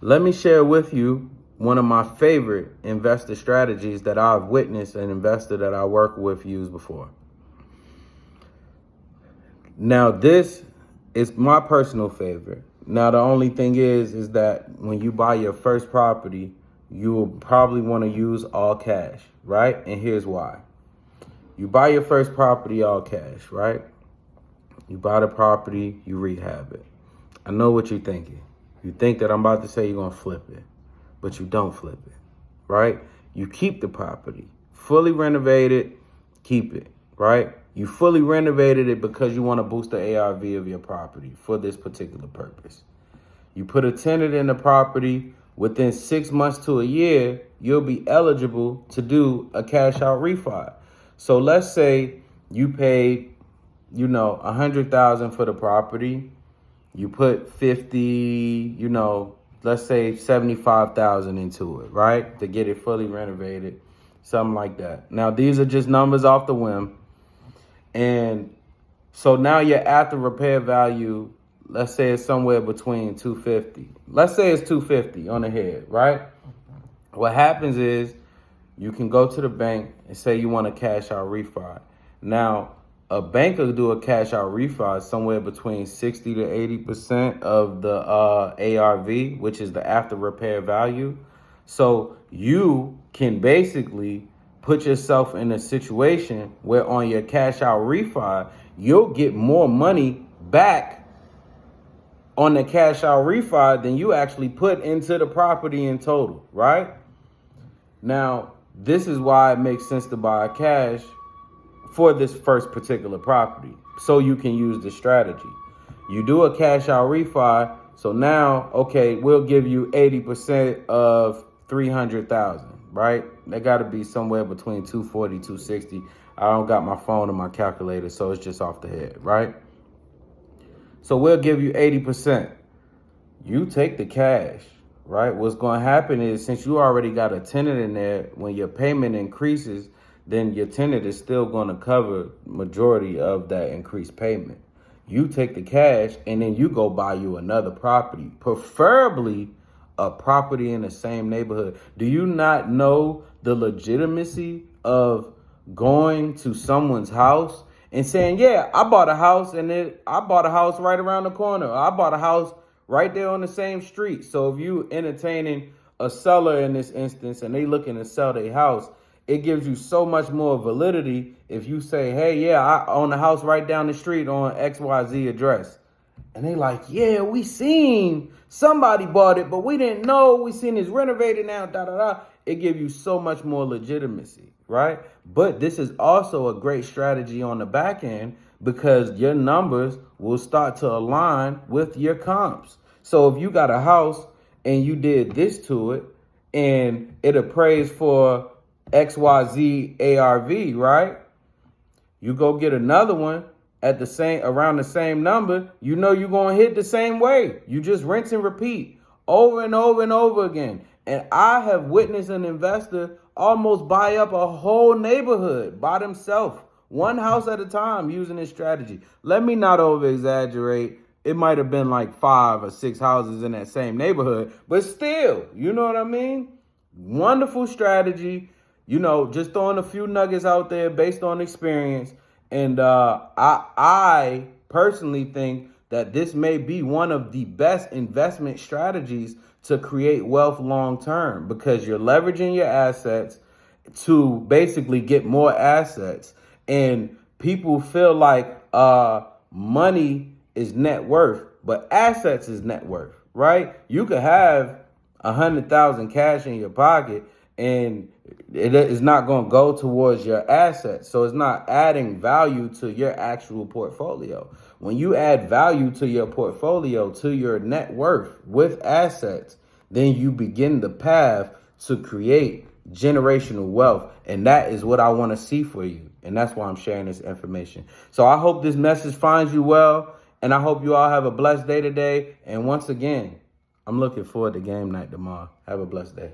Let me share with you one of my favorite investor strategies that I've witnessed an investor that I work with use before. Now, this is my personal favorite. Now, the only thing is that when you buy your first property, you will probably want to use all cash, right? And here's why. You buy your first property all cash, right? You buy the property, you rehab it. I know what you're thinking. You think that I'm about to say you're going to flip it, but you don't flip it, right? You keep the property, fully renovated, keep it, right? You fully renovated it because you want to boost the ARV of your property for this particular purpose. You put a tenant in the property, within 6 months to a year, you'll be eligible to do a cash out refi. So let's say you paid, $100,000 for the property. You put 50, let's say 75,000 into it, right? To get it fully renovated, something like that. Now, these are just numbers off the whim. And so now your after repair value, let's say it's somewhere between 250. Let's say it's 250 on the head, right? What happens is you can go to the bank and say you want a cash out refi. Now, a bank will do a cash out refi somewhere between 60 to 80% of the ARV, which is the after repair value. So you can basically put yourself in a situation where on your cash out refi, you'll get more money back on the cash out refi than you actually put into the property in total, right? Now, this is why it makes sense to buy cash for this first particular property, so you can use the strategy. You do a cash out refi, so now, okay, we'll give you 80% of 300,000, right? That got to be somewhere between 240, 260. I don't got my phone and my calculator, so it's just off the head, right? So we'll give you 80%. You take the cash, right? What's going to happen is, since you already got a tenant in there, when your payment increases, then your tenant is still going to cover majority of that increased payment. You take the cash and then you go buy you another property, preferably a property in the same neighborhood. Do you not know the legitimacy of going to someone's house and saying, yeah, I bought a house I bought a house right around the corner. I bought a house right there on the same street. So if you entertaining a seller in this instance and they looking to sell their house, it gives you so much more validity if you say, hey, yeah, I own a house right down the street on XYZ address. And they like, yeah, we seen somebody bought it, but we didn't know. We seen it's renovated now, da-da-da. It gives you so much more legitimacy, right? But this is also a great strategy on the back end because your numbers will start to align with your comps. So if you got a house and you did this to it and it appraised for XYZ ARV, right? You go get another one at around the same number, you're going to hit the same way. You just rinse and repeat over and over and over again. And I have witnessed an investor almost buy up a whole neighborhood by themselves, one house at a time, using this strategy. Let me not over exaggerate. It might have been like 5 or 6 houses in that same neighborhood, but still, you know what I mean? Wonderful strategy. Just throwing a few nuggets out there based on experience. And I personally think that this may be one of the best investment strategies to create wealth long term, because you're leveraging your assets to basically get more assets. And people feel like money is net worth, but assets is net worth, right? You could have 100,000 cash in your pocket and it is not going to go towards your assets. So it's not adding value to your actual portfolio. When you add value to your portfolio, to your net worth with assets, then you begin the path to create generational wealth. And that is what I want to see for you. And that's why I'm sharing this information. So I hope this message finds you well. And I hope you all have a blessed day today. And once again, I'm looking forward to game night tomorrow. Have a blessed day.